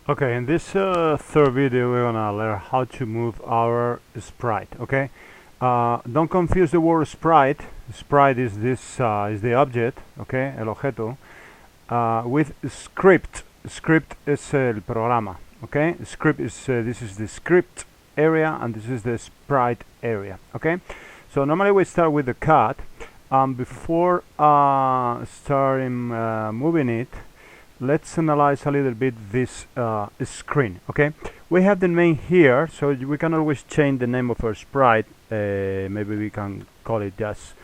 Okay, in this third video we're gonna learn how to move our sprite. Okay, don't confuse the word sprite. Sprite is this is the object. Okay, el objeto. With script. Script is el programa. Okay, script is this is the script area and this is the sprite area. Okay, so normally we start with the cut. Before starting moving it, let's analyze a little bit this screen. Okay, we have the name here, so we can always change the name of our sprite. Maybe we can call it just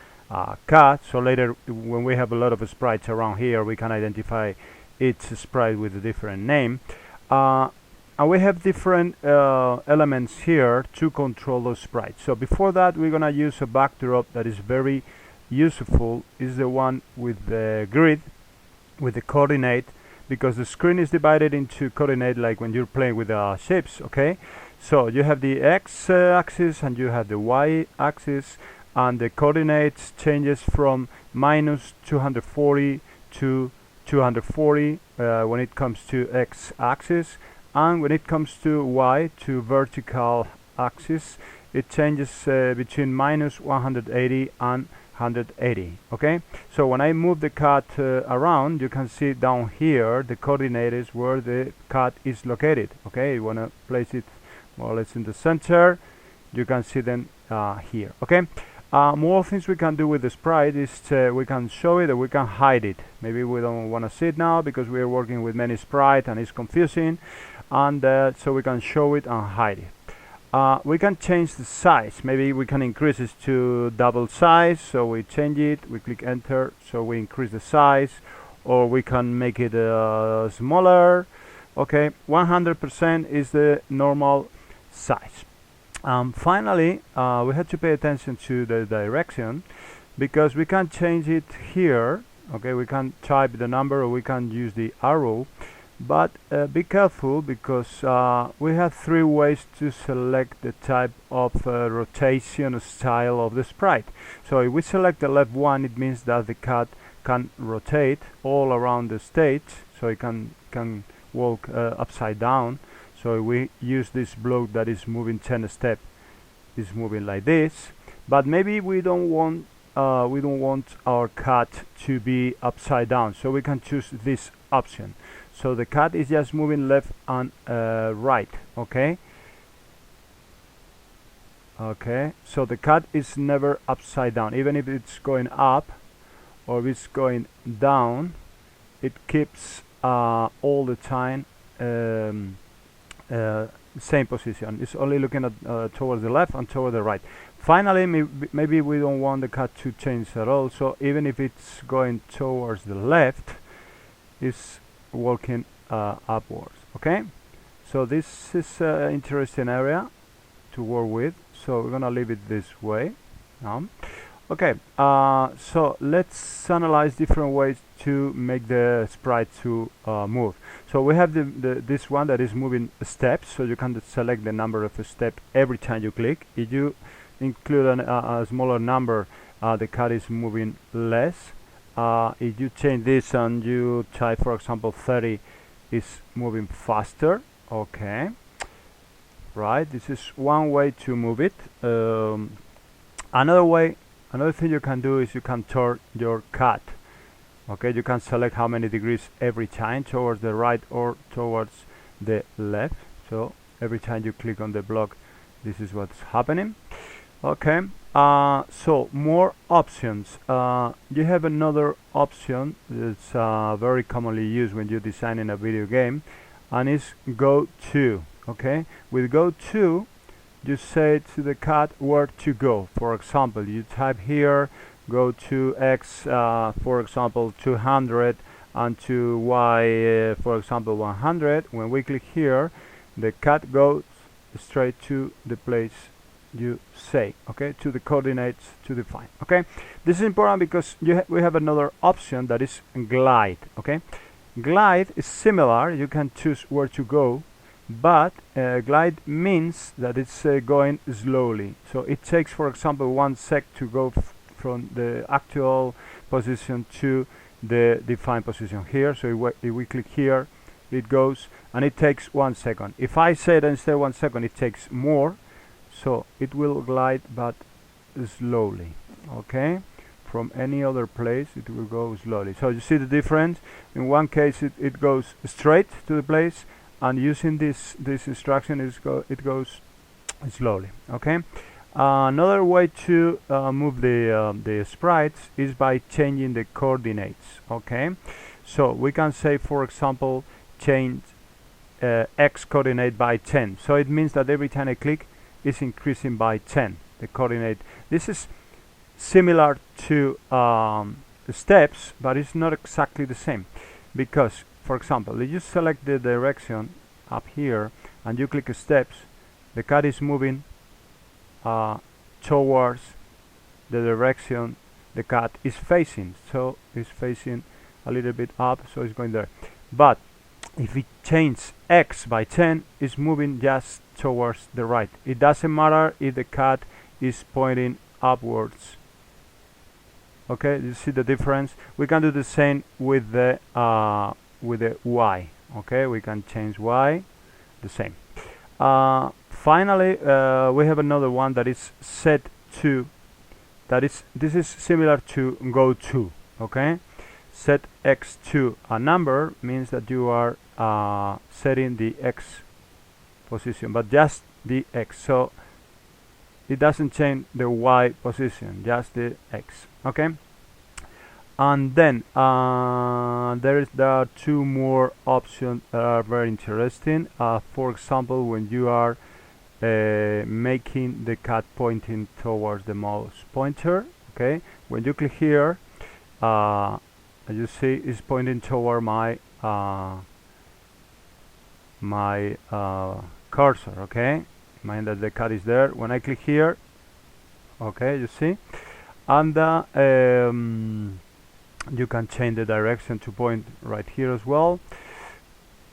cat, so later when we have a lot of sprites around here we can identify each sprite with a different name, and we have different elements here to control those sprites. So before that we're gonna use a backdrop that is very useful, is the one with the grid, with the coordinate, because the screen is divided into coordinate like when you're playing with shapes. Okay, so you have the x-axis and you have the y-axis, and the coordinates changes from minus 240 to 240 when it comes to x-axis, and when it comes to y, to vertical axis, it changes between minus 180 and 180. Okay, so when I move the cat around, you can see down here the coordinates where the cat is located. Okay, you want to place it more or less in the center, you can see them here. Okay, more things we can do with the sprite is we can show it or we can hide it. Maybe we don't want to see it now because we are working with many sprites and it's confusing, and so we can show it and hide it. We can change the size. Maybe we can increase it to double size, so we change it, we click enter, so we increase the size, or we can make it smaller. Okay, 100% is the normal size. Finally, we have to pay attention to the direction, because we can change it here. Okay, we can type the number or we can use the arrow, but be careful, because we have three ways to select the type of rotation style of the sprite. So if we select the left one, it means that the cat can rotate all around the stage, so it can walk upside down. So if we use this block that is moving 10 steps, is moving like this. But maybe we don't want our cat to be upside down, so we can choose this option. So the cat is just moving left and right. Okay, so the cat is never upside down. Even if it's going up or if it's going down, it keeps all the time same position. It's only looking at towards the left and toward the right. Finally, maybe we don't want the cat to change at all, so even if it's going towards the left, it's walking upwards. Okay, so this is an interesting area to work with, so we're gonna leave it this way now. Okay, so let's analyze different ways to make the sprite to move. So we have this one that is moving steps, so you can select the number of steps every time you click. If you include a smaller number, the cat is moving less. If you change this and you type, for example, 30, is moving faster. Okay, right, this is one way to move it. Another thing you can do is you can turn your cat. Okay, you can select how many degrees every time, towards the right or towards the left. So every time you click on the block, this is what's happening. Okay, so more options. You have another option that's very commonly used when you're designing a video game, and it's go to. Okay, with go to, you say to the cat where to go. For example, you type here go to x, for example 200, and to y, for example 100. When we click here, the cat goes straight to the place you say. Okay, to the coordinates to define. Okay, this is important because we have another option that is glide. Okay, glide is similar. You can choose where to go, but glide means that it's going slowly. So it takes, for example, 1 sec to go from the actual position to the defined position here. So if we click here, it goes, and it takes 1 second. If I say that instead of 1 second it takes more, so it will glide but slowly, okay? From any other place it will go slowly. So you see the difference. In one case it goes straight to the place, and using this instruction it goes slowly, okay? Another way to move the sprites is by changing the coordinates, okay? So we can say, for example, change x coordinate by 10. So it means that every time I click is increasing by 10 the coordinate. This is similar to the steps, but it's not exactly the same, because, for example, if you select the direction up here and you click steps, the cat is moving towards the direction the cat is facing, so it's facing a little bit up, so it's going there. But if we change x by 10, it's moving just towards the right. It doesn't matter if the cat is pointing upwards, okay? You see the difference? We can do the same with the y, okay? We can change y, the same. Finally, we have another one that is set to, this is similar to go to, okay? Set x to a number means that you are setting the x position, but just the x, so it doesn't change the y position, just the x, okay? And then there are two more options that are very interesting. For example, when you are making the cat pointing towards the mouse pointer, okay? When you click here, as you see, it's pointing toward my cursor, okay? Mind that the cat is there. When I click here, okay, you see, and you can change the direction to point right here as well.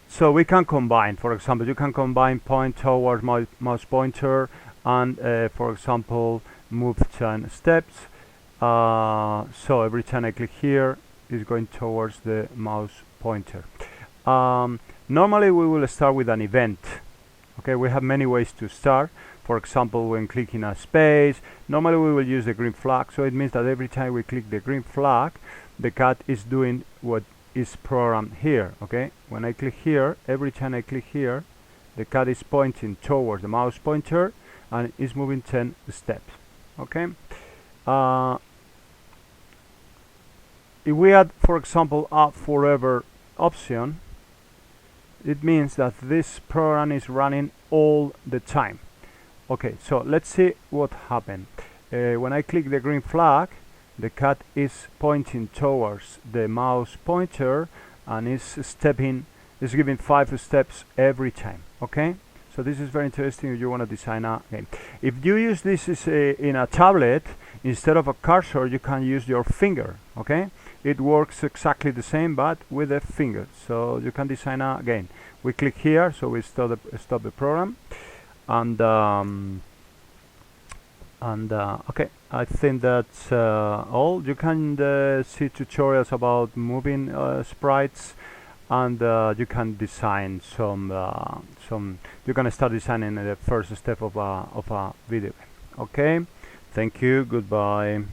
So we can combine, for example, you can combine point towards my mouse pointer and for example move 10 steps. So every time I click here is going towards the mouse pointer. Normally we will start with an event, okay? We have many ways to start. For example, when clicking a space, normally we will use the green flag, so it means that every time we click the green flag, the cat is doing what is programmed here, okay? When I click here, every time I click here, the cat is pointing towards the mouse pointer and is moving 10 steps, okay? If we add, for example, a forever option, it means that this program is running all the time. Okay, so let's see what happened. When I click the green flag, the cat is pointing towards the mouse pointer and is giving 5 steps every time, okay? So this is very interesting if you want to design a game. If you use this in a tablet, instead of a cursor, you can use your finger, okay? It works exactly the same, but with a finger. So you can design a game. We click here, so we stop the program. And okay, I think that's all. You can see tutorials about moving sprites, and you can design some. You can start designing the first step of a video game. Okay, thank you. Goodbye.